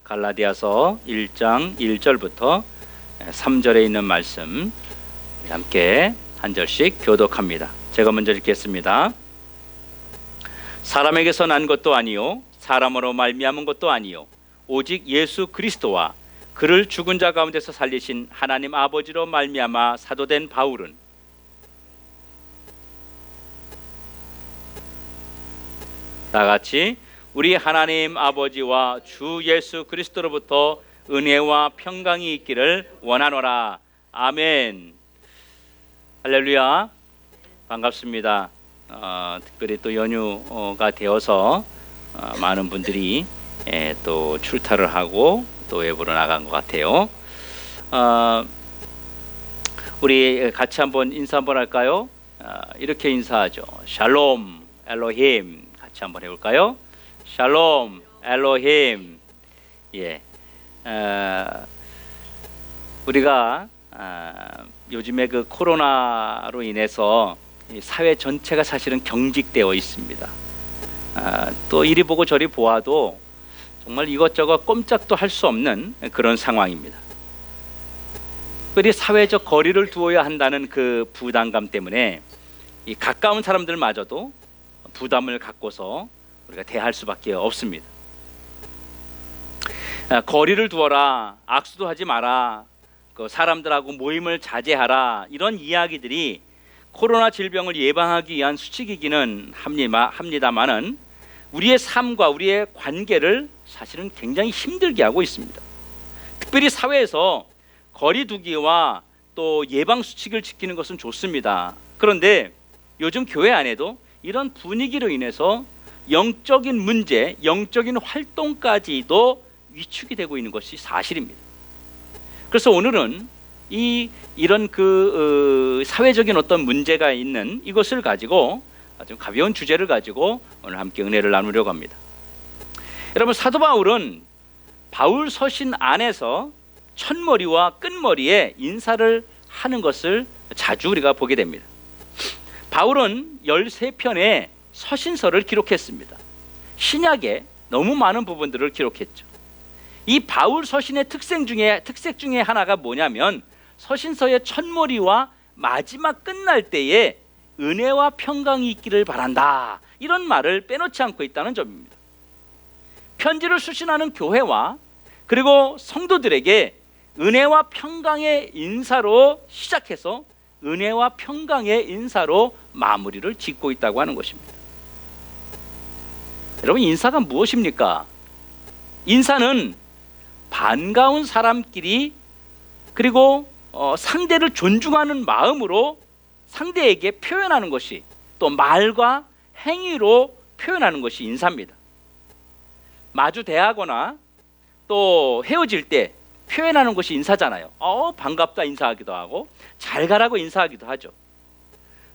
갈라디아서 1장 1절부터 3절에 있는 말씀 함께 한 절씩 교독합니다. 제가 먼저 읽겠습니다. 사람에게서 난 것도 아니요 사람으로 말미암은 것도 아니요 오직 예수 그리스도와 그를 죽은 자 가운데서 살리신 하나님 아버지로 말미암아 사도된 바울은 다 같이 우리 하나님 아버지와 주 예수 그리스도로부터 은혜와 평강이 있기를 원하노라. 아멘. 할렐루야. 반갑습니다. 특별히 또 연휴가 되어서 많은 분들이 또 출타를 하고 또 외부로 나간 것 같아요. 우리 같이 한번 인사 한번 할까요? 이렇게 인사하죠. 샬롬 엘로힘. 같이 한번 해볼까요? 샬롬 엘로힘. 예. 우리가 요즘에 그 코로나로 인해서 사회 전체가 사실은 경직되어 있습니다. 또 이리 보고 저리 보아도 정말 이것저것 꼼짝도 할 수 없는 그런 상황입니다. 특별히 사회적 거리를 두어야 한다는 그 부담감 때문에 이 가까운 사람들마저도 부담을 갖고서 우리가 대할 수밖에 없습니다. 거리를 두어라, 악수도 하지 마라, 그 사람들하고 모임을 자제하라, 이런 이야기들이 코로나 질병을 예방하기 위한 수칙이기는 합니다만은 우리의 삶과 우리의 관계를 사실은 굉장히 힘들게 하고 있습니다. 특별히 사회에서 거리 두기와 또 예방 수칙을 지키는 것은 좋습니다. 그런데 요즘 교회 안에도 이런 분위기로 인해서 영적인 문제, 영적인 활동까지도 위축이 되고 있는 것이 사실입니다. 그래서 오늘은 이런 사회적인 어떤 문제가 있는 이것을 가지고 아주 가벼운 주제를 가지고 오늘 함께 은혜를 나누려고 합니다. 여러분, 사도 바울은 바울 서신 안에서 첫머리와 끝머리에 인사를 하는 것을 자주 우리가 보게 됩니다. 바울은 13편의 서신서를 기록했습니다. 신약에 너무 많은 부분들을 기록했죠. 이 바울 서신의 특색 중에 하나가 뭐냐면 서신서의 첫머리와 마지막 끝날 때에 은혜와 평강이 있기를 바란다, 이런 말을 빼놓지 않고 있다는 점입니다. 편지를 수신하는 교회와 그리고 성도들에게 은혜와 평강의 인사로 시작해서 은혜와 평강의 인사로 마무리를 짓고 있다고 하는 것입니다. 여러분, 인사가 무엇입니까? 인사는 반가운 사람끼리 그리고 상대를 존중하는 마음으로 상대에게 표현하는 것이, 또 말과 행위로 표현하는 것이 인사입니다. 마주 대하거나 또 헤어질 때 표현하는 것이 인사잖아요. 반갑다 인사하기도 하고 잘 가라고 인사하기도 하죠.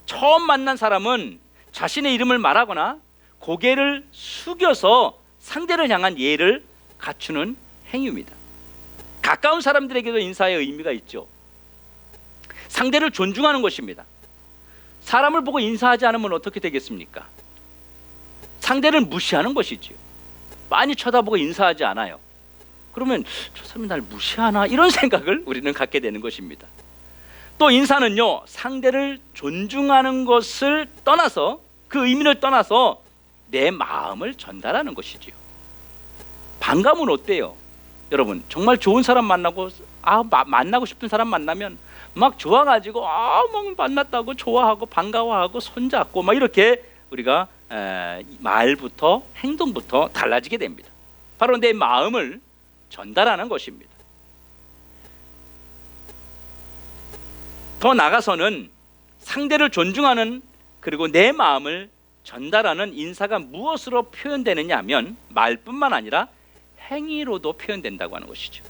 처음 만난 사람은 자신의 이름을 말하거나 고개를 숙여서 상대를 향한 예를 갖추는 행위입니다. 가까운 사람들에게도 인사의 의미가 있죠. 상대를 존중하는 것입니다. 사람을 보고 인사하지 않으면 어떻게 되겠습니까? 상대를 무시하는 것이지요. 많이 쳐다보고 인사하지 않아요. 그러면 저 사람이 날 무시하나, 이런 생각을 우리는 갖게 되는 것입니다. 또 인사는요, 상대를 존중하는 것을 떠나서, 그 의미를 떠나서 내 마음을 전달하는 것이지요. 반감은 어때요? 여러분, 정말 좋은 사람 만나고 만나고 싶은 사람 만나면 막 좋아가지고 막 만났다고 좋아하고 반가워하고 손잡고 막 이렇게 우리가 말부터 행동부터 달라지게 됩니다. 바로 내 마음을 전달하는 것입니다. 더 나아가서는 상대를 존중하는, 그리고 내 마음을 전달하는 인사가 무엇으로 표현되느냐 하면 말뿐만 아니라 행위로도 표현된다고 하는 것이죠.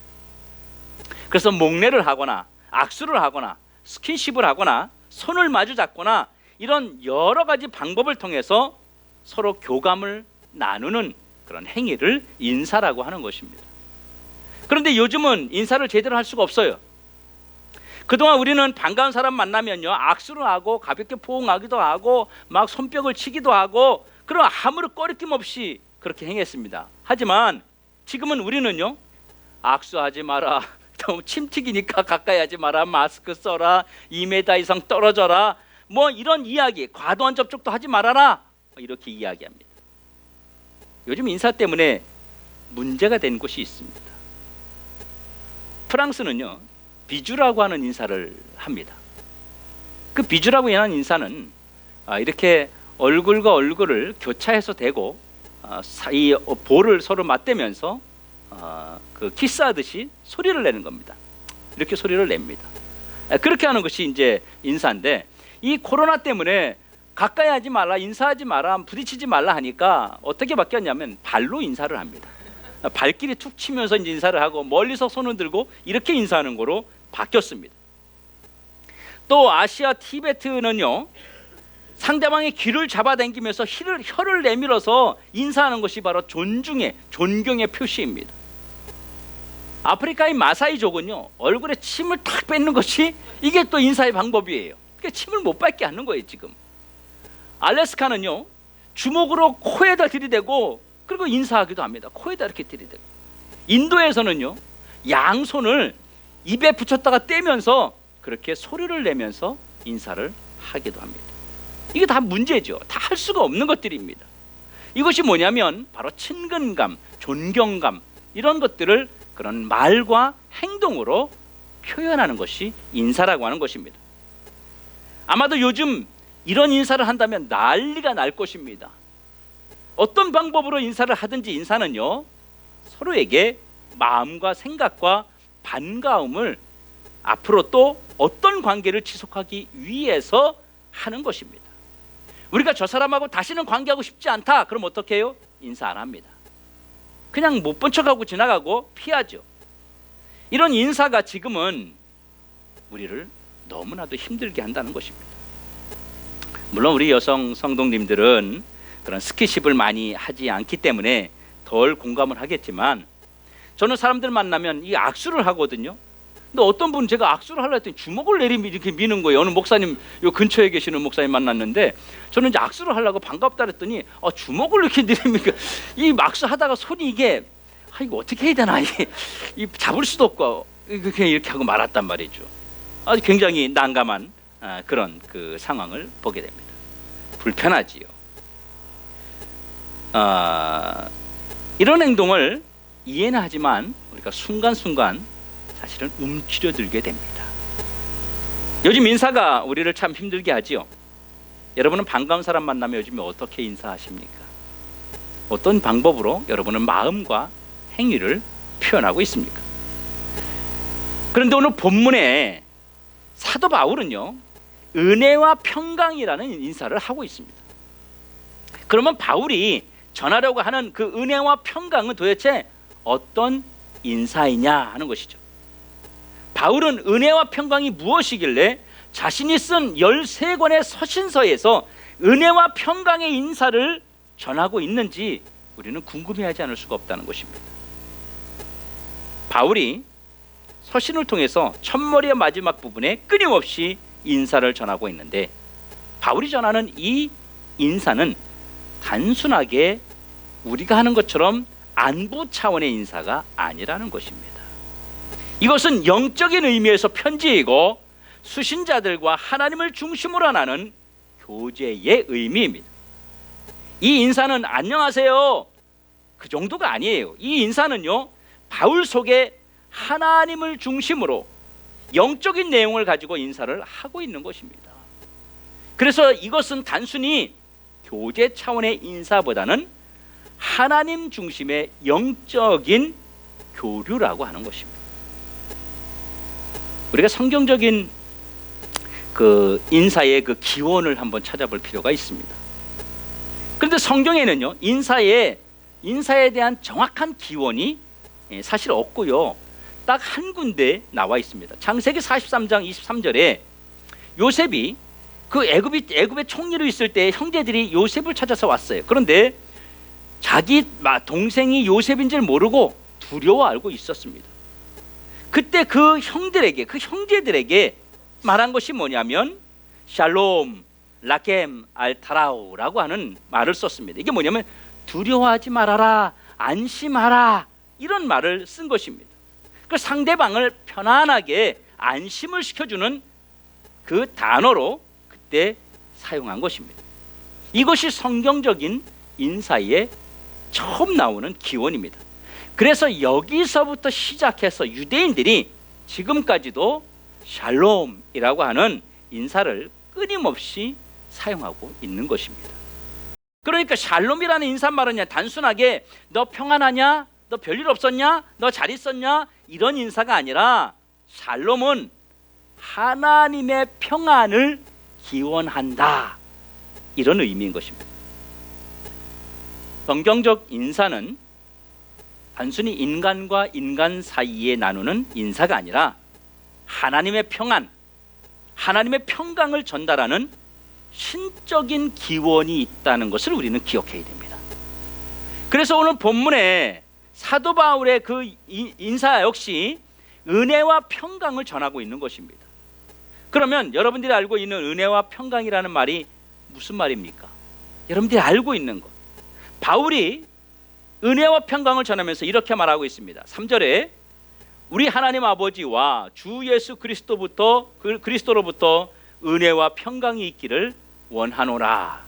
그래서 목례를 하거나 악수를 하거나 스킨십을 하거나 손을 마주 잡거나 이런 여러 가지 방법을 통해서 서로 교감을 나누는 그런 행위를 인사라고 하는 것입니다. 그런데 요즘은 인사를 제대로 할 수가 없어요. 그동안 우리는 반가운 사람 만나면요, 악수를 하고 가볍게 포옹하기도 하고 막 손뼉을 치기도 하고, 그런 아무런 꺼리낌 없이 그렇게 행했습니다. 하지만 지금은 우리는요, 악수하지 마라, 너무 침 튀기니까 가까이 하지 마라, 마스크 써라, 2m 이상 떨어져라, 뭐 이런 이야기, 과도한 접촉도 하지 말아라, 이렇게 이야기합니다. 요즘 인사 때문에 문제가 된 곳이 있습니다. 프랑스는요, 비주라고 하는 인사를 합니다. 그 비주라고 하는 인사는 이렇게 얼굴과 얼굴을 교차해서 대고 이 볼을 서로 맞대면서 그 키스하듯이 소리를 내는 겁니다. 이렇게 소리를 냅니다. 그렇게 하는 것이 이제 인사인데, 이 코로나 때문에 가까이 하지 말라, 인사하지 마라, 부딪히지 말라 하니까 어떻게 바뀌었냐면 발로 인사를 합니다. 발길이 툭 치면서 이제 인사를 하고 멀리서 손을 들고 이렇게 인사하는 거로 바뀌었습니다. 또 아시아 티베트는요, 상대방의 귀를 잡아당기면서 혀를 내밀어서 인사하는 것이 바로 존경의 표시입니다. 아프리카의 마사이족은요, 얼굴에 침을 탁 뱉는 것이 이게 또 인사의 방법이에요. 그러니까 침을 못 뱉게 하는 거예요 지금. 알래스카는요, 주먹으로 코에다 들이대고 그리고 인사하기도 합니다. 코에다 이렇게 들이대고. 인도에서는요, 양손을 입에 붙였다가 떼면서 그렇게 소리를 내면서 인사를 하기도 합니다. 이게 다 문제죠. 다 할 수가 없는 것들입니다. 이것이 뭐냐면 바로 친근감, 존경감, 이런 것들을 그런 말과 행동으로 표현하는 것이 인사라고 하는 것입니다. 아마도 요즘 이런 인사를 한다면 난리가 날 것입니다. 어떤 방법으로 인사를 하든지 인사는요, 서로에게 마음과 생각과 반가움을 앞으로 또 어떤 관계를 지속하기 위해서 하는 것입니다. 우리가 저 사람하고 다시는 관계하고 싶지 않다, 그럼 어떻게 해요? 인사 안 합니다. 그냥 못 본 척하고 지나가고 피하죠. 이런 인사가 지금은 우리를 너무나도 힘들게 한다는 것입니다. 물론 우리 여성 성도님들은 그런 스킨십을 많이 하지 않기 때문에 덜 공감을 하겠지만, 저는 사람들 만나면 이 악수를 하거든요. 근데 어떤 분은 제가 악수를 하려 했더니 주먹을 이렇게 미는 거예요. 어느 목사님, 요 근처에 계시는 목사님 만났는데, 저는 이제 악수를 하려고 반갑다 그랬더니 주먹을 이렇게 내리니까 이 악수 하다가 손이 이게 이거 어떻게 해야 되나, 이 잡을 수도 없고 그냥 이렇게 하고 말았단 말이죠. 아주 굉장히 난감한 그런 그 상황을 보게 됩니다. 불편하지요. 이런 행동을 이해는 하지만 우리가 순간순간 사실은 움츠려들게 됩니다. 요즘 인사가 우리를 참 힘들게 하지요. 여러분은 반가운 사람 만나면 요즘에 어떻게 인사하십니까? 어떤 방법으로 여러분은 마음과 행위를 표현하고 있습니까? 그런데 오늘 본문에 사도 바울은요, 은혜와 평강이라는 인사를 하고 있습니다. 그러면 바울이 전하려고 하는 그 은혜와 평강은 도대체 어떤 인사이냐 하는 것이죠. 바울은 은혜와 평강이 무엇이길래 자신이 쓴 13권의 서신서에서 은혜와 평강의 인사를 전하고 있는지 우리는 궁금해하지 않을 수가 없다는 것입니다. 바울이 서신을 통해서 첫머리의 마지막 부분에 끊임없이 인사를 전하고 있는데, 바울이 전하는 이 인사는 단순하게 우리가 하는 것처럼 안부 차원의 인사가 아니라는 것입니다. 이것은 영적인 의미에서 편지이고 수신자들과 하나님을 중심으로 하는 교제의 의미입니다. 이 인사는 안녕하세요, 그 정도가 아니에요. 이 인사는요, 바울 속에 하나님을 중심으로 영적인 내용을 가지고 인사를 하고 있는 것입니다. 그래서 이것은 단순히 교제 차원의 인사보다는 하나님 중심의 영적인 교류라고 하는 것입니다. 우리가 성경적인 그 인사의 그 기원을 한번 찾아볼 필요가 있습니다. 그런데 성경에는요, 인사에 대한 정확한 기원이 사실 없고요, 딱 한 군데 나와 있습니다. 창세기 43장 23절에 요셉이 그 애굽의 총리로 있을 때 형제들이 요셉을 찾아서 왔어요. 그런데 자기 동생이 요셉인 줄 모르고 두려워 알고 있었습니다. 그때 그 형제들에게 말한 것이 뭐냐면 샬롬 라겜 알타라우라고 하는 말을 썼습니다. 이게 뭐냐면 두려워하지 말아라, 안심하라, 이런 말을 쓴 것입니다. 그 상대방을 편안하게 안심을 시켜주는 그 단어로 그때 사용한 것입니다. 이것이 성경적인 인사에 처음 나오는 기원입니다. 그래서 여기서부터 시작해서 유대인들이 지금까지도 샬롬이라고 하는 인사를 끊임없이 사용하고 있는 것입니다. 그러니까 샬롬이라는 인사말은 단순하게 너 평안하냐? 너 별일 없었냐? 너 잘 있었냐? 이런 인사가 아니라 샬롬은 하나님의 평안을 기원한다, 이런 의미인 것입니다. 성경적 인사는 단순히 인간과 인간 사이에 나누는 인사가 아니라 하나님의 평안, 하나님의 평강을 전달하는 신적인 기원이 있다는 것을 우리는 기억해야 됩니다. 그래서 오늘 본문에 사도 바울의 그 인사 역시 은혜와 평강을 전하고 있는 것입니다. 그러면 여러분들이 알고 있는 은혜와 평강이라는 말이 무슨 말입니까? 여러분들이 알고 있는 것, 바울이 은혜와 평강을 전하면서 이렇게 말하고 있습니다. 3절에 우리 하나님 아버지와 주 예수 그리스도로부터 은혜와 평강이 있기를 원하노라.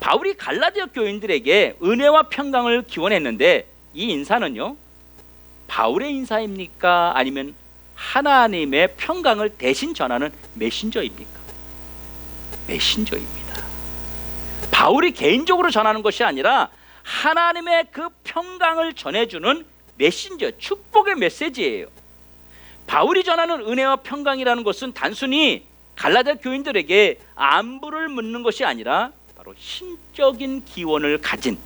바울이 갈라디아 교인들에게 은혜와 평강을 기원했는데 이 인사는요, 바울의 인사입니까? 아니면 하나님의 평강을 대신 전하는 메신저입니까? 메신저입니다. 바울이 개인적으로 전하는 것이 아니라 하나님의 그 평강을 전해주는 메신저, 축복의 메시지예요. 바울이 전하는 은혜와 평강이라는 것은 단순히 갈라디아 교인들에게 안부를 묻는 것이 아니라 바로 신적인 기원을 가진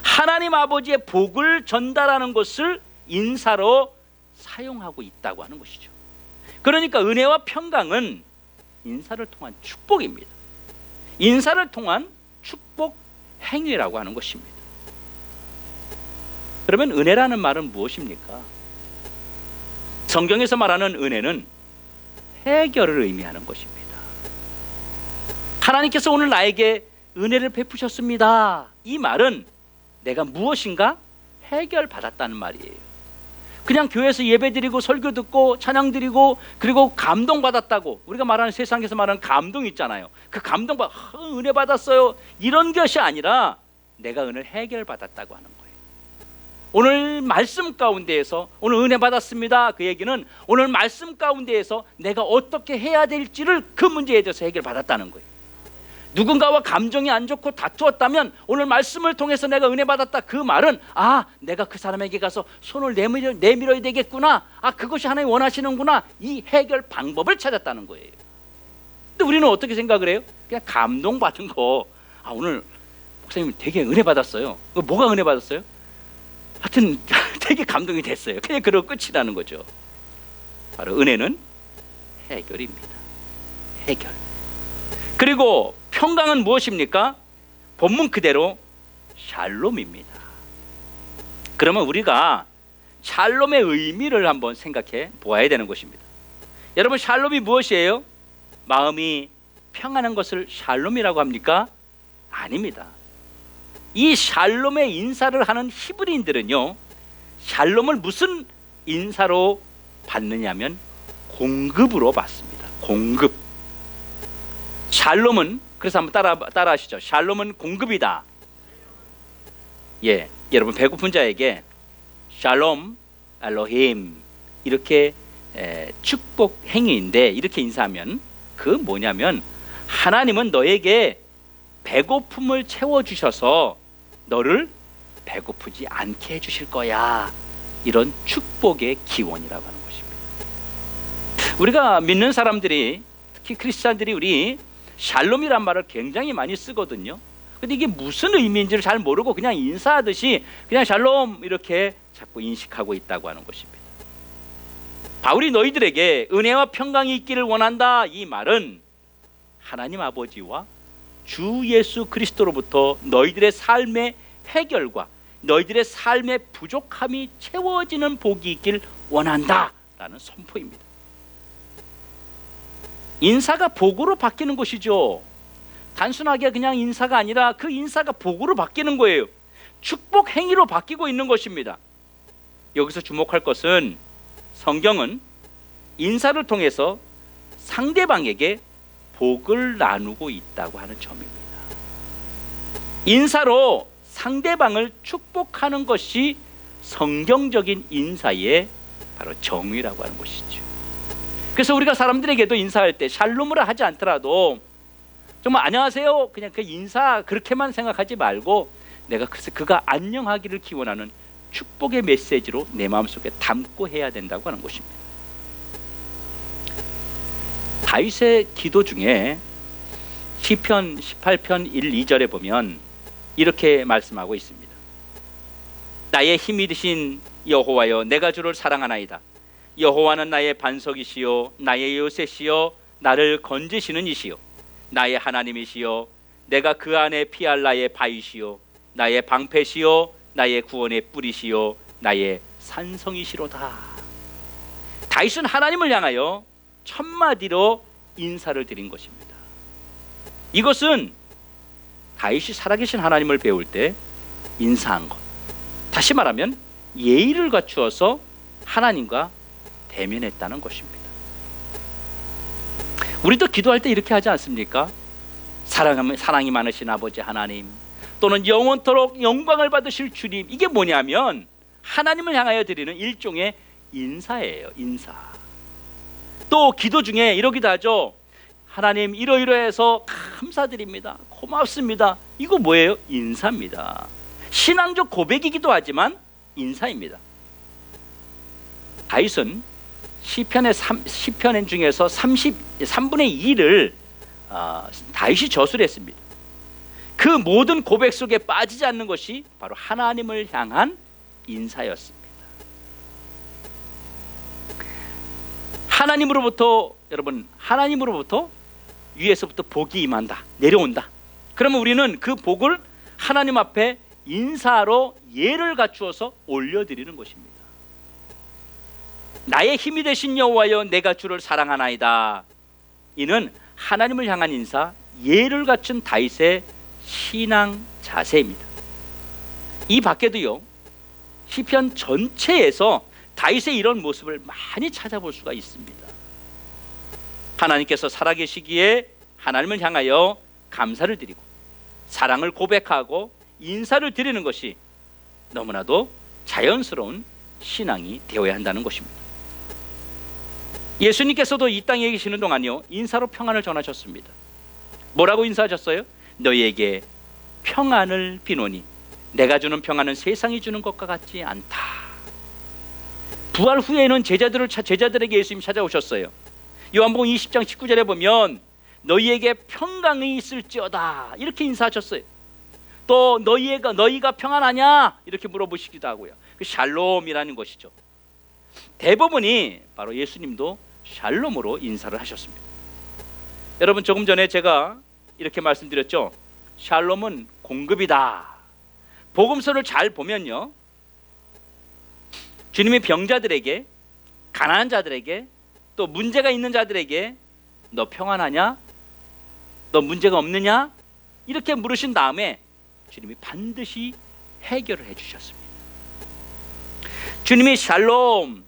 하나님 아버지의 복을 전달하는 것을 인사로 사용하고 있다고 하는 것이죠. 그러니까 은혜와 평강은 인사를 통한 축복입니다. 인사를 통한 축복 행위라고 하는 것입니다. 그러면 은혜라는 말은 무엇입니까? 성경에서 말하는 은혜는 해결을 의미하는 것입니다. 하나님께서 오늘 나에게 은혜를 베푸셨습니다. 이 말은 내가 무엇인가 해결받았다는 말이에요. 그냥 교회에서 예배드리고 설교 듣고 찬양 드리고 그리고 감동받았다고, 우리가 말하는 세상에서 말하는 감동 있잖아요. 그 감동 은혜 받았어요, 이런 것이 아니라 내가 은혜를 해결받았다고 하는 거예요. 오늘 말씀 가운데에서 오늘 은혜 받았습니다, 그 얘기는 오늘 말씀 가운데에서 내가 어떻게 해야 될지를 그 문제에 대해서 해결받았다는 거예요. 누군가와 감정이 안 좋고 다투었다면 오늘 말씀을 통해서 내가 은혜 받았다, 그 말은 내가 그 사람에게 가서 손을 내밀어야 되겠구나, 그것이 하나님 원하시는구나, 이 해결 방법을 찾았다는 거예요. 근데 우리는 어떻게 생각을 해요? 그냥 감동받은 거, 오늘 목사님 되게 은혜 받았어요. 뭐가 은혜 받았어요? 하여튼 되게 감동이 됐어요. 그냥 그러고 끝이라는 거죠. 바로 은혜는 해결입니다. 해결. 그리고 평강은 무엇입니까? 본문 그대로 샬롬입니다. 그러면 우리가 샬롬의 의미를 한번 생각해 보아야 되는 것입니다. 여러분, 샬롬이 무엇이에요? 마음이 평안한 것을 샬롬이라고 합니까? 아닙니다. 이 샬롬의 인사를 하는 히브리인들은요, 샬롬을 무슨 인사로 받느냐면 공급으로 받습니다. 공급. 샬롬은, 그래서 한번 따라 하시죠. 샬롬은 공급이다. 예, 여러분 배고픈 자에게 샬롬 알로힘 이렇게 축복 행위인데, 이렇게 인사하면 그 뭐냐면 하나님은 너에게 배고픔을 채워주셔서 너를 배고프지 않게 해주실 거야, 이런 축복의 기원이라고 하는 것입니다. 우리가 믿는 사람들이, 특히 크리스찬들이 우리 샬롬이란 말을 굉장히 많이 쓰거든요. 근데 이게 무슨 의미인지를 잘 모르고 그냥 인사하듯이 그냥 샬롬 이렇게 자꾸 인식하고 있다고 하는 것입니다. 바울이 너희들에게 은혜와 평강이 있기를 원한다, 이 말은 하나님 아버지와 주 예수 그리스도로부터 너희들의 삶의 해결과 너희들의 삶의 부족함이 채워지는 복이 있길 원한다 라는 선포입니다. 인사가 복으로 바뀌는 것이죠. 단순하게 그냥 인사가 아니라 그 인사가 복으로 바뀌는 거예요. 축복 행위로 바뀌고 있는 것입니다. 여기서 주목할 것은 성경은 인사를 통해서 상대방에게 복을 나누고 있다고 하는 점입니다. 인사로 상대방을 축복하는 것이 성경적인 인사의 바로 정의라고 하는 것이죠. 그래서 우리가 사람들에게도 인사할 때 샬롬을 하지 않더라도 정말 안녕하세요 그냥 그 인사 그렇게만 생각하지 말고 내가 그래서 그가 안녕하기를 기원하는 축복의 메시지로 내 마음속에 담고 해야 된다고 하는 것입니다. 다윗의 기도 중에 시편 18편 1, 2절에 보면 이렇게 말씀하고 있습니다. 나의 힘이 되신 여호와여, 내가 주를 사랑하나이다. 여호와는 나의 반석이시요 나의 요새시요 나를 건지시는 이시요 나의 하나님이시요 내가 그 안에 피할 나의 바위시요 나의 방패시요 나의 구원의 뿌리시요 나의 산성이시로다. 다윗은 하나님을 향하여 첫마디로 인사를 드린 것입니다. 이것은 다윗이 살아계신 하나님을 배울 때 인사한 것, 다시 말하면 예의를 갖추어서 하나님과 대면했다는 것입니다. 우리도 기도할 때 이렇게 하지 않습니까? 사랑이 많으신 아버지 하나님, 또는 영원토록 영광을 받으실 주님. 이게 뭐냐면 하나님을 향하여 드리는 일종의 인사예요. 인사. 또 기도 중에 이러기도 하죠. 하나님 이러이러해서 감사드립니다. 고맙습니다. 이거 뭐예요? 인사입니다. 신앙적 고백이기도 하지만 인사입니다. 다윗은 시편 중에서 3분의 2를 다윗이 저술을 했습니다. 그 모든 고백 속에 빠지지 않는 것이 바로 하나님을 향한 인사였습니다. 하나님으로부터 위에서부터 복이 임한다, 내려온다. 그러면 우리는 그 복을 하나님 앞에 인사로 예를 갖추어서 올려드리는 것입니다. 나의 힘이 되신 여호와여, 내가 주를 사랑하나이다. 이는 하나님을 향한 인사, 예를 갖춘 다윗의 신앙 자세입니다. 이 밖에도요, 시편 전체에서 다윗의 이런 모습을 많이 찾아볼 수가 있습니다. 하나님께서 살아계시기에 하나님을 향하여 감사를 드리고 사랑을 고백하고 인사를 드리는 것이 너무나도 자연스러운 신앙이 되어야 한다는 것입니다. 예수님께서도 이 땅에 계시는 동안요, 인사로 평안을 전하셨습니다. 뭐라고 인사하셨어요? 너희에게 평안을 비노니 내가 주는 평안은 세상이 주는 것과 같지 않다. 부활 후에는 제자들에게 예수님이 찾아오셨어요. 요한복음 20장 19절에 보면 너희에게 평강이 있을지어다 이렇게 인사하셨어요. 또 너희가 평안하냐 이렇게 물어보시기도 하고요. 그 샬롬이라는 것이죠. 대부분이 바로 예수님도 샬롬으로 인사를 하셨습니다. 여러분, 조금 전에 제가 이렇게 말씀드렸죠. 샬롬은 공급이다. 복음서를 잘 보면요, 주님이 병자들에게, 가난한 자들에게, 또 문제가 있는 자들에게 너 평안하냐? 너 문제가 없느냐? 이렇게 물으신 다음에 주님이 반드시 해결을 해주셨습니다. 주님이 샬롬,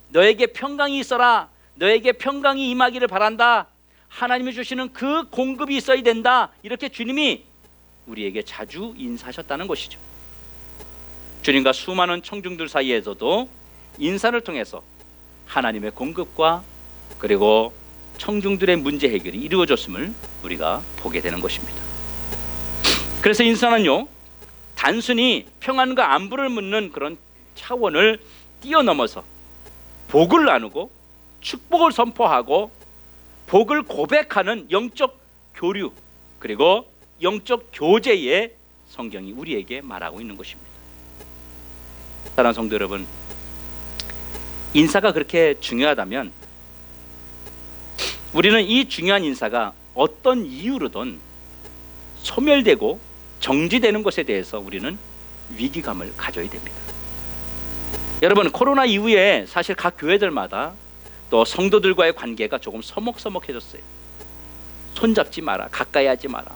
너에게 평강이 있어라, 너에게 평강이 임하기를 바란다, 하나님이 주시는 그 공급이 있어야 된다, 이렇게 주님이 우리에게 자주 인사하셨다는 것이죠. 주님과 수많은 청중들 사이에서도 인사를 통해서 하나님의 공급과 그리고 청중들의 문제 해결이 이루어졌음을 우리가 보게 되는 것입니다. 그래서 인사는요, 단순히 평안과 안부를 묻는 그런 차원을 뛰어넘어서 복을 나누고 축복을 선포하고 복을 고백하는 영적 교류, 그리고 영적 교제의 성경이 우리에게 말하고 있는 것입니다. 사랑하는 성도 여러분, 인사가 그렇게 중요하다면 우리는 이 중요한 인사가 어떤 이유로든 소멸되고 정지되는 것에 대해서 우리는 위기감을 가져야 됩니다. 여러분, 코로나 이후에 사실 각 교회들마다 또 성도들과의 관계가 조금 서먹서먹해졌어요. 손잡지 마라, 가까이 하지 마라,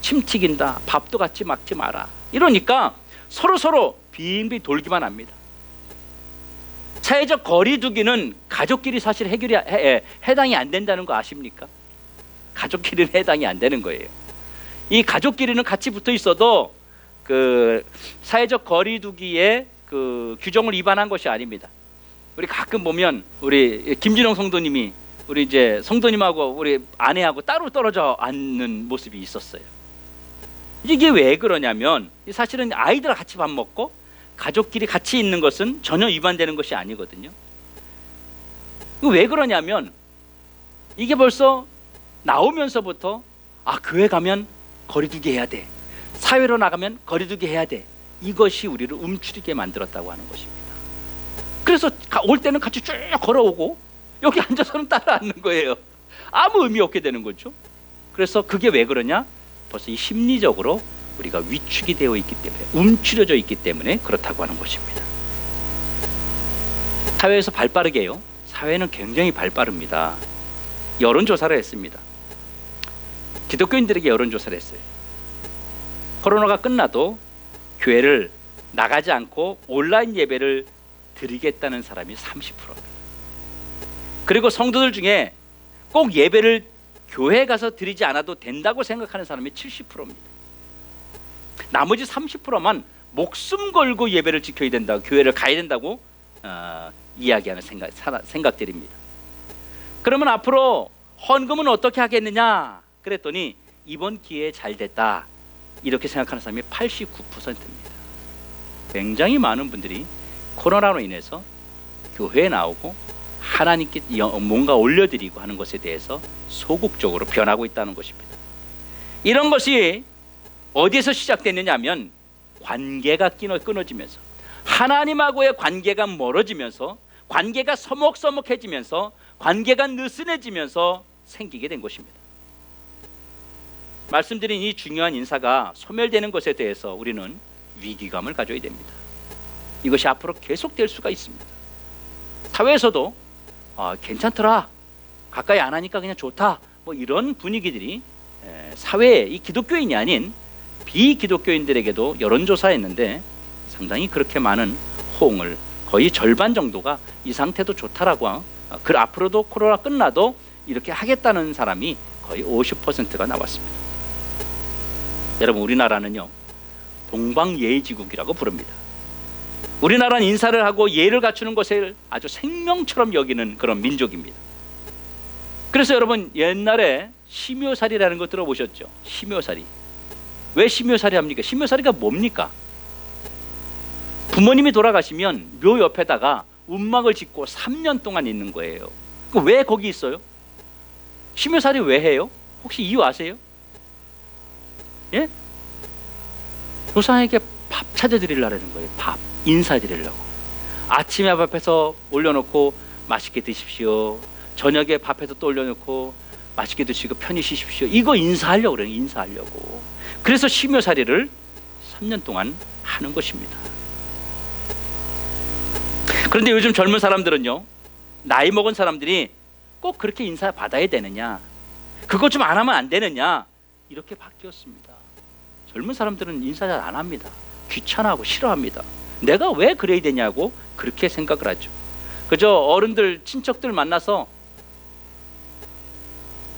침 튀긴다, 밥도 같이 먹지 마라, 이러니까 서로 빙빙 돌기만 합니다. 사회적 거리두기는 가족끼리 사실 해당이 안 된다는 거 아십니까? 가족끼리는 해당이 안 되는 거예요. 이 가족끼리는 같이 붙어 있어도 그 사회적 거리두기의 그 규정을 위반한 것이 아닙니다. 우리 가끔 보면 우리 김진영 성도님이 우리 이제 성도님하고 우리 아내하고 따로 떨어져 앉는 모습이 있었어요. 이게 왜 그러냐면 사실은 아이들과 같이 밥 먹고 가족끼리 같이 있는 것은 전혀 위반되는 것이 아니거든요. 왜 그러냐면 이게 벌써 나오면서부터 교회 가면 거리두기 해야 돼, 사회로 나가면 거리두기 해야 돼, 이것이 우리를 움츠리게 만들었다고 하는 것입니다. 그래서 올 때는 같이 쭉 걸어오고 여기 앉아서는 따라 앉는 거예요. 아무 의미 없게 되는 거죠. 그래서 그게 왜 그러냐? 벌써 이 심리적으로 우리가 위축이 되어 있기 때문에, 움츠려져 있기 때문에 그렇다고 하는 것입니다. 사회에서 발빠르게요. 사회는 굉장히 발빠릅니다. 여론조사를 했습니다. 기독교인들에게 여론조사를 했어요. 코로나가 끝나도 교회를 나가지 않고 온라인 예배를 드리겠다는 사람이 30%입니다. 그리고 성도들 중에 꼭 예배를 교회에 가서 드리지 않아도 된다고 생각하는 사람이 70%입니다. 나머지 30%만 목숨 걸고 예배를 지켜야 된다고, 교회를 가야 된다고 이야기하는 생각들입니다. 그러면 앞으로 헌금은 어떻게 하겠느냐 그랬더니 이번 기회에 잘 됐다 이렇게 생각하는 사람이 89%입니다. 굉장히 많은 분들이 코로나로 인해서 교회에 나오고 하나님께 뭔가 올려드리고 하는 것에 대해서 소극적으로 변하고 있다는 것입니다. 이런 것이 어디에서 시작됐느냐 하면 관계가 끊어지면서, 하나님하고의 관계가 멀어지면서, 관계가 서먹서먹해지면서, 관계가 느슨해지면서 생기게 된 것입니다. 말씀드린 이 중요한 인사가 소멸되는 것에 대해서 우리는 위기감을 가져야 됩니다. 이것이 앞으로 계속될 수가 있습니다. 사회에서도 괜찮더라, 가까이 안 하니까 그냥 좋다, 뭐 이런 분위기들이 사회에, 이 기독교인이 아닌 비기독교인들에게도 여론조사했는데 상당히 그렇게 많은 호응을, 거의 절반 정도가 이 상태도 좋다라고, 그 앞으로도 코로나 끝나도 이렇게 하겠다는 사람이 거의 50%가 나왔습니다. 여러분, 우리나라는요 동방예의지국이라고 부릅니다. 우리나라는 인사를 하고 예를 갖추는 것을 아주 생명처럼 여기는 그런 민족입니다. 그래서 여러분, 옛날에 심요살이라는 거 들어보셨죠? 심요살이. 왜 심요살이 합니까? 심요살이가 뭡니까? 부모님이 돌아가시면 묘 옆에다가 운막을 짓고 3년 동안 있는 거예요. 왜 거기 있어요? 심요살이 왜 해요? 혹시 이유 아세요? 예? 조상에게 밥 찾아드리려는 거예요. 밥, 인사드리려고. 아침에 밥해서 올려놓고 맛있게 드십시오. 저녁에 밥해서 또 올려놓고 맛있게 드시고 편히 쉬십시오. 이거 인사하려고 그래요. 인사하려고. 그래서 심요살이를 3년 동안 하는 것입니다. 그런데 요즘 젊은 사람들은요, 나이 먹은 사람들이 꼭 그렇게 인사 받아야 되느냐, 그것 좀 안 하면 안 되느냐, 이렇게 바뀌었습니다. 젊은 사람들은 인사 잘 안 합니다. 귀찮아하고 싫어합니다. 내가 왜 그래야 되냐고 그렇게 생각을 하죠. 그저 어른들, 친척들 만나서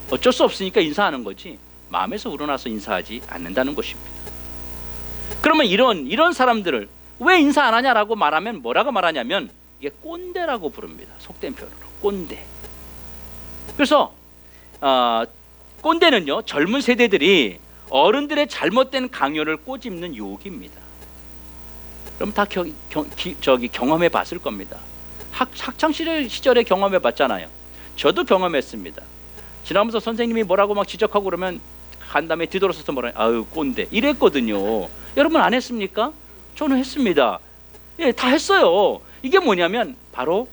어쩔 수 없으니까 인사하는 거지 마음에서 우러나서 인사하지 않는다는 것입니다. 그러면 이런 사람들을 왜 인사 안 하냐라고 말하면 뭐라고 말하냐면 이게 꼰대라고 부릅니다. 속된 표현으로 꼰대. 그래서 꼰대는요, 젊은 세대들이 어른들의 잘못된 강요를 꼬집는 욕입니다. 그럼 다 경험해 봤을 겁니다. 학창 시절에 경험해 봤잖아요. 저도 경험했습니다. 지나면서 선생님이 뭐라고 막 지적하고 그러면 간 다음에 뒤돌아서서 뭐라, 아유 꼰대, 이랬거든요. 여러분 안 했습니까? 저는 했습니다. 예, 다 했어요. 이게 뭐냐면 바로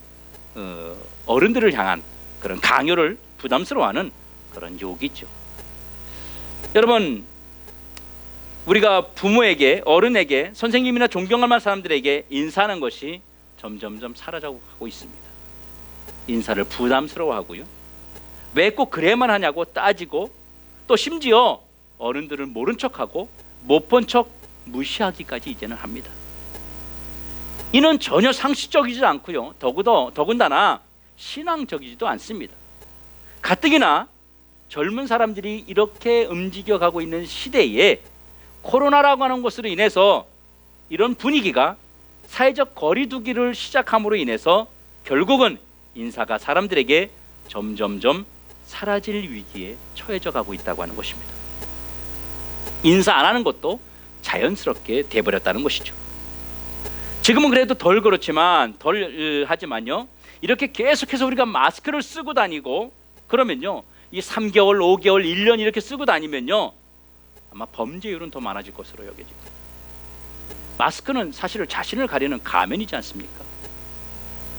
어른들을 향한 그런 강요를 부담스러워하는 그런 욕이죠. 여러분, 우리가 부모에게, 어른에게, 선생님이나 존경할 만한 사람들에게 인사하는 것이 점점점 사라져가고 있습니다. 인사를 부담스러워하고요, 왜 꼭 그래야만 하냐고 따지고, 또 심지어 어른들은 모른 척하고 못 본 척 무시하기까지 이제는 합니다. 이는 전혀 상식적이지 않고요. 더군다나 신앙적이지도 않습니다. 가뜩이나 젊은 사람들이 이렇게 움직여가고 있는 시대에 코로나라고 하는 것으로 인해서 이런 분위기가 사회적 거리 두기를 시작함으로 인해서 결국은 인사가 사람들에게 점점점 사라질 위기에 처해져 가고 있다고 하는 것입니다. 인사 안 하는 것도 자연스럽게 돼버렸다는 것이죠. 지금은 그래도 덜 그렇지만 하지만요, 이렇게 계속해서 우리가 마스크를 쓰고 다니고 그러면요, 이 3개월, 5개월, 1년 이렇게 쓰고 다니면요, 아마 범죄율은 더 많아질 것으로 여겨집니다. 마스크는 사실 자신을 가리는 가면이지 않습니까?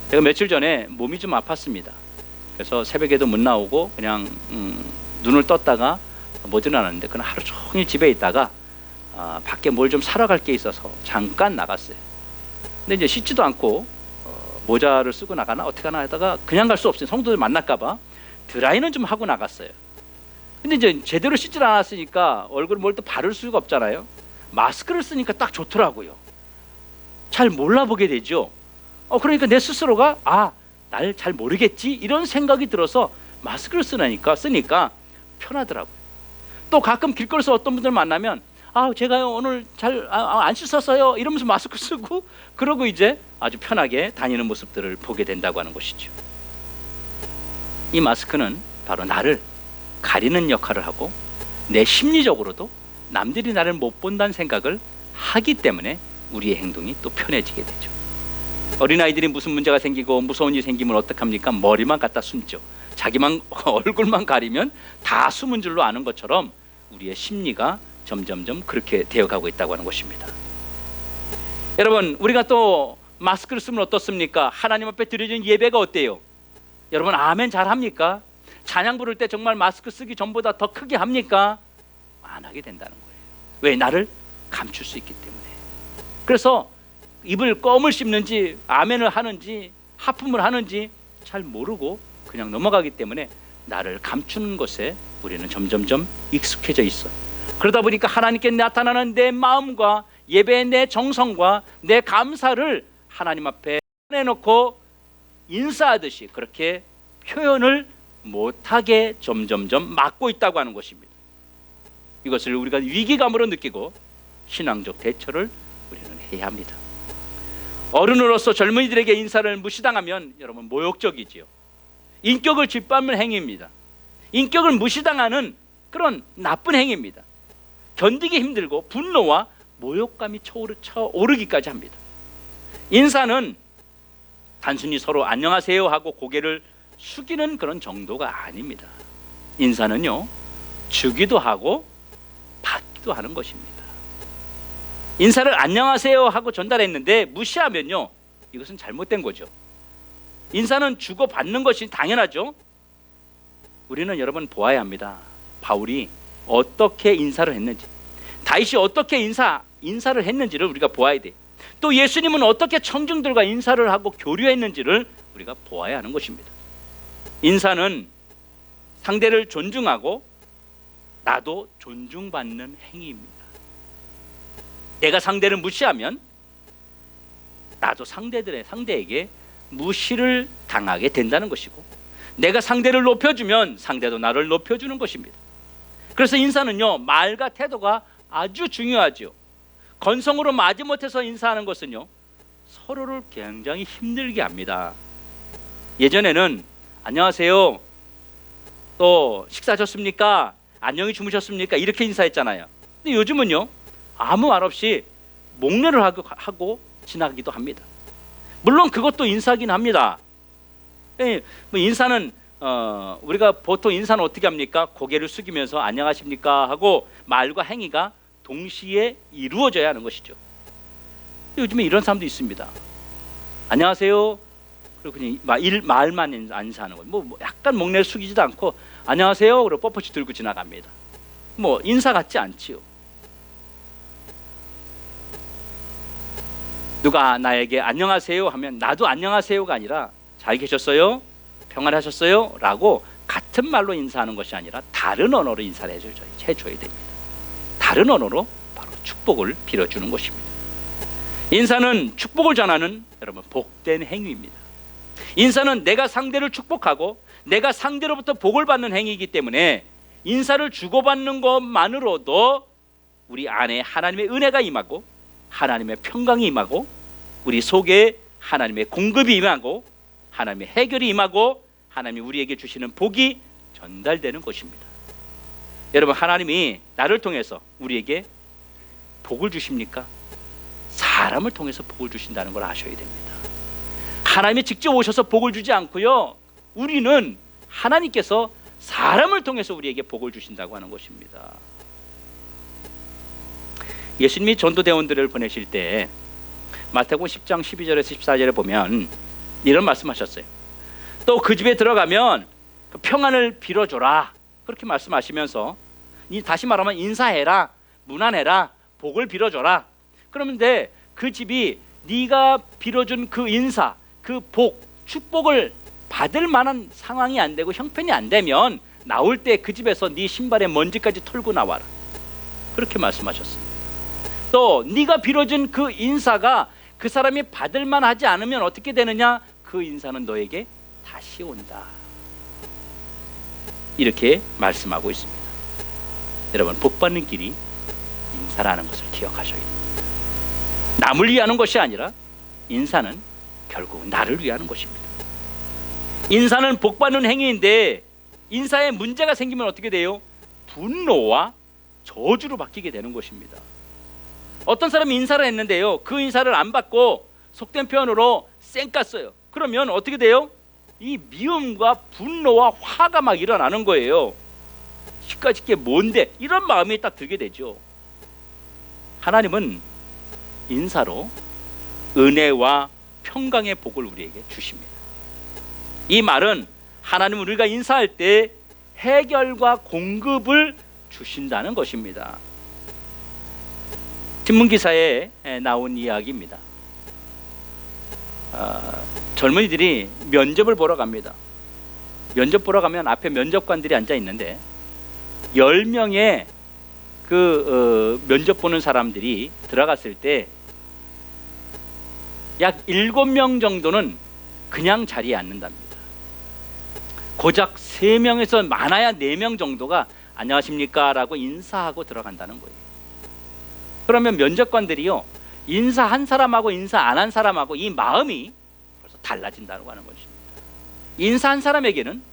제가 며칠 전에 몸이 좀 아팠습니다. 그래서 새벽에도 못 나오고 그냥 눈을 떴다가 못 일어나는데, 그날 하루 종일 집에 있다가 밖에 뭘 좀 사러 갈 게 있어서 잠깐 나갔어요. 근데 이제 씻지도 않고 모자를 쓰고 나가나 어떻게 하나 하다가 그냥 갈 수 없어요. 성도들 만날까봐 드라이는 좀 하고 나갔어요. 근데 이제 제대로 씻질 않았으니까 얼굴에 뭘 또 바를 수가 없잖아요. 마스크를 쓰니까 딱 좋더라고요. 잘 몰라보게 되죠. 그러니까 내 스스로가 날 잘 모르겠지 이런 생각이 들어서 마스크를 쓰니까 편하더라고요. 또 가끔 길거리에서 어떤 분들 만나면 제가요 오늘 잘 안 씻었어요 이러면서 마스크 쓰고 그러고 이제 아주 편하게 다니는 모습들을 보게 된다고 하는 것이죠. 이 마스크는 바로 나를 가리는 역할을 하고 내 심리적으로도 남들이 나를 못 본다는 생각을 하기 때문에 우리의 행동이 또 편해지게 되죠. 어린아이들이 무슨 문제가 생기고 무서운 일이 생기면 어떡합니까? 머리만 갖다 숨죠. 자기만 얼굴만 가리면 다 숨은 줄로 아는 것처럼 우리의 심리가 점점점 그렇게 되어가고 있다고 하는 것입니다. 여러분, 우리가 또 마스크를 쓰면 어떻습니까? 하나님 앞에 드려진 예배가 어때요? 여러분 아멘 잘합니까? 찬양 부를 때 정말 마스크 쓰기 전보다 더 크게 합니까? 안 하게 된다는 거예요. 왜? 나를 감출 수 있기 때문에. 그래서 입을 껌을 씹는지 아멘을 하는지 하품을 하는지 잘 모르고 그냥 넘어가기 때문에 나를 감추는 것에 우리는 점점점 익숙해져 있어요. 그러다 보니까 하나님께 나타나는 내 마음과 예배의 내 정성과 내 감사를 하나님 앞에 내놓고 인사하듯이 그렇게 표현을 못하게 점점점 막고 있다고 하는 것입니다. 이것을 우리가 위기감으로 느끼고 신앙적 대처를 우리는 해야 합니다. 어른으로서 젊은이들에게 인사를 무시당하면 여러분 모욕적이지요. 인격을 짓밟는 행위입니다. 인격을 무시당하는 그런 나쁜 행위입니다. 견디기 힘들고 분노와 모욕감이 차오르기까지 합니다. 인사는 단순히 서로 안녕하세요 하고 고개를 숙이는 그런 정도가 아닙니다. 인사는요, 주기도 하고 받기도 하는 것입니다. 인사를 안녕하세요 하고 전달했는데 무시하면요, 이것은 잘못된 거죠. 인사는 주고 받는 것이 당연하죠. 우리는 여러분 보아야 합니다. 바울이 어떻게 인사를 했는지, 다윗이 어떻게 인사를 했는지를 우리가 보아야 돼. 또 예수님은 어떻게 청중들과 인사를 하고 교류했는지를 우리가 보아야 하는 것입니다. 인사는 상대를 존중하고 나도 존중받는 행위입니다. 내가 상대를 무시하면 나도 상대에게 무시를 당하게 된다는 것이고, 내가 상대를 높여주면 상대도 나를 높여주는 것입니다. 그래서 인사는요, 말과 태도가 아주 중요하죠. 건성으로 마지못해서 인사하는 것은요, 서로를 굉장히 힘들게 합니다. 예전에는 안녕하세요, 또 식사하셨습니까? 안녕히 주무셨습니까? 이렇게 인사했잖아요. 근데 요즘은요, 아무 말 없이 목례를 하고 지나가기도 합니다. 물론 그것도 인사긴 합니다. 인사는 우리가 보통 인사는 어떻게 합니까? 고개를 숙이면서 안녕하십니까 하고 말과 행위가 동시에 이루어져야 하는 것이죠. 요즘에 이런 사람도 있습니다. 안녕하세요. 그리고 그냥 말만 인사하는 거예요. 뭐 약간 목례를 숙이지도 않고 안녕하세요. 그리고 뻣뻣이 들고 지나갑니다. 뭐 인사 같지 않지요. 누가 나에게 안녕하세요 하면 나도 안녕하세요가 아니라 잘 계셨어요? 평안하셨어요? 라고 같은 말로 인사하는 것이 아니라 다른 언어로 인사를 해줘야 됩니다. 다른 언어로 바로 축복을 빌어주는 것입니다. 인사는 축복을 전하는 여러분 복된 행위입니다. 인사는 내가 상대를 축복하고 내가 상대로부터 복을 받는 행위이기 때문에 인사를 주고받는 것만으로도 우리 안에 하나님의 은혜가 임하고 하나님의 평강이 임하고 우리 속에 하나님의 공급이 임하고 하나님의 해결이 임하고 하나님이 우리에게 주시는 복이 전달되는 것입니다. 여러분, 하나님이 나를 통해서 우리에게 복을 주십니까? 사람을 통해서 복을 주신다는 걸 아셔야 됩니다. 하나님이 직접 오셔서 복을 주지 않고요, 우리는 하나님께서 사람을 통해서 우리에게 복을 주신다고 하는 것입니다. 예수님이 전도대원들을 보내실 때 마태복음 10장 12절에서 14절에 보면 이런 말씀하셨어요. 또 그 집에 들어가면 그 평안을 빌어줘라, 그렇게 말씀하시면서 다시 말하면 인사해라, 문안해라, 복을 빌어줘라. 그런데 그 집이 네가 빌어준 그 인사, 그 복, 축복을 받을 만한 상황이 안 되고 형편이 안 되면 나올 때 그 집에서 네 신발에 먼지까지 털고 나와라, 그렇게 말씀하셨습니다. 또 네가 빌어준 그 인사가 그 사람이 받을 만하지 않으면 어떻게 되느냐? 그 인사는 너에게 다시 온다, 이렇게 말씀하고 있습니다. 여러분, 복 받는 길이 인사라는 것을 기억하셔야 됩니다. 남을 위하는 것이 아니라 인사는 결국 나를 위하는 것입니다. 인사는 복 받는 행위인데 인사에 문제가 생기면 어떻게 돼요? 분노와 저주로 바뀌게 되는 것입니다. 어떤 사람이 인사를 했는데요, 그 인사를 안 받고 속된 표현으로 쌩깠어요. 그러면 어떻게 돼요? 이 미움과 분노와 화가 막 일어나는 거예요. 시까짓 게 뭔데? 이런 마음이 딱 들게 되죠. 하나님은 인사로 은혜와 평강의 복을 우리에게 주십니다. 이 말은 하나님은 우리가 인사할 때 해결과 공급을 주신다는 것입니다. 신문기사에 나온 이야기입니다. 젊은이들이 면접을 보러 갑니다. 면접 보러 가면 앞에 면접관들이 앉아 있는데 10명의 면접 보는 사람들이 들어갔을 때 약 7명 정도는 그냥 자리에 앉는답니다. 고작 3명에서 많아야 4명 정도가 안녕하십니까 라고 인사하고 들어간다는 거예요. 그러면 면접관들이요, 인사 한 사람하고 인사 안 한 사람하고 이 마음이 벌써 달라진다고 하는 것입니다. 인사한 사람에게는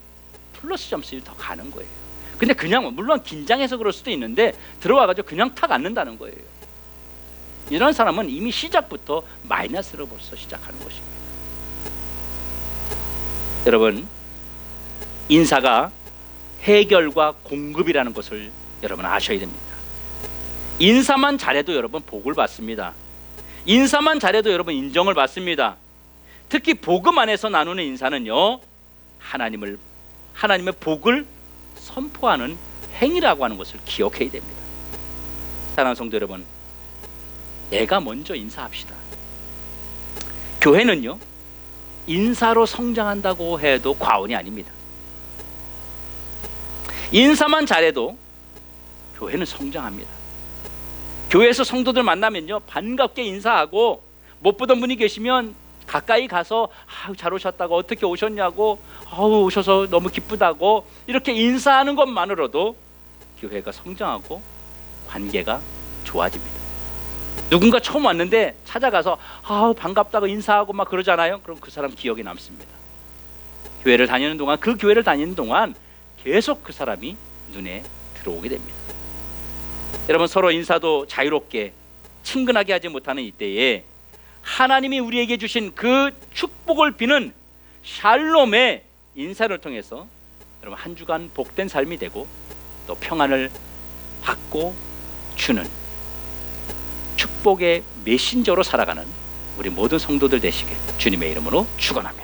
플러스 점수가 더 가는 거예요. 근데 그냥 물론 긴장해서 그럴 수도 있는데 들어와가지고 그냥 탁 앉는다는 거예요. 이런 사람은 이미 시작부터 마이너스로 벌써 시작하는 것입니다. 여러분, 인사가 해결과 공급이라는 것을 여러분 아셔야 됩니다. 인사만 잘해도 여러분 복을 받습니다. 인사만 잘해도 여러분 인정을 받습니다. 특히 복음 안에서 나누는 인사는요, 하나님의 복을 선포하는 행위라고 하는 것을 기억해야 됩니다. 사랑하는 성도 여러분, 내가 먼저 인사합시다. 교회는요, 인사로 성장한다고 해도 과언이 아닙니다. 인사만 잘해도 교회는 성장합니다. 교회에서 성도들 만나면요, 반갑게 인사하고 못 보던 분이 계시면 가까이 가서 잘 오셨다고, 어떻게 오셨냐고, 오셔서 너무 기쁘다고 이렇게 인사하는 것만으로도 교회가 성장하고 관계가 좋아집니다. 누군가 처음 왔는데 찾아가서 반갑다고 인사하고 막 그러잖아요. 그럼 그 사람 기억에 남습니다. 교회를 다니는 동안, 그 교회를 다니는 동안 계속 그 사람이 눈에 들어오게 됩니다. 여러분, 서로 인사도 자유롭게 친근하게 하지 못하는 이때에 하나님이 우리에게 주신 그 축복을 비는 샬롬의 인사를 통해서 여러분 한 주간 복된 삶이 되고 또 평안을 받고 주는 축복의 메신저로 살아가는 우리 모든 성도들 되시길 주님의 이름으로 축원합니다.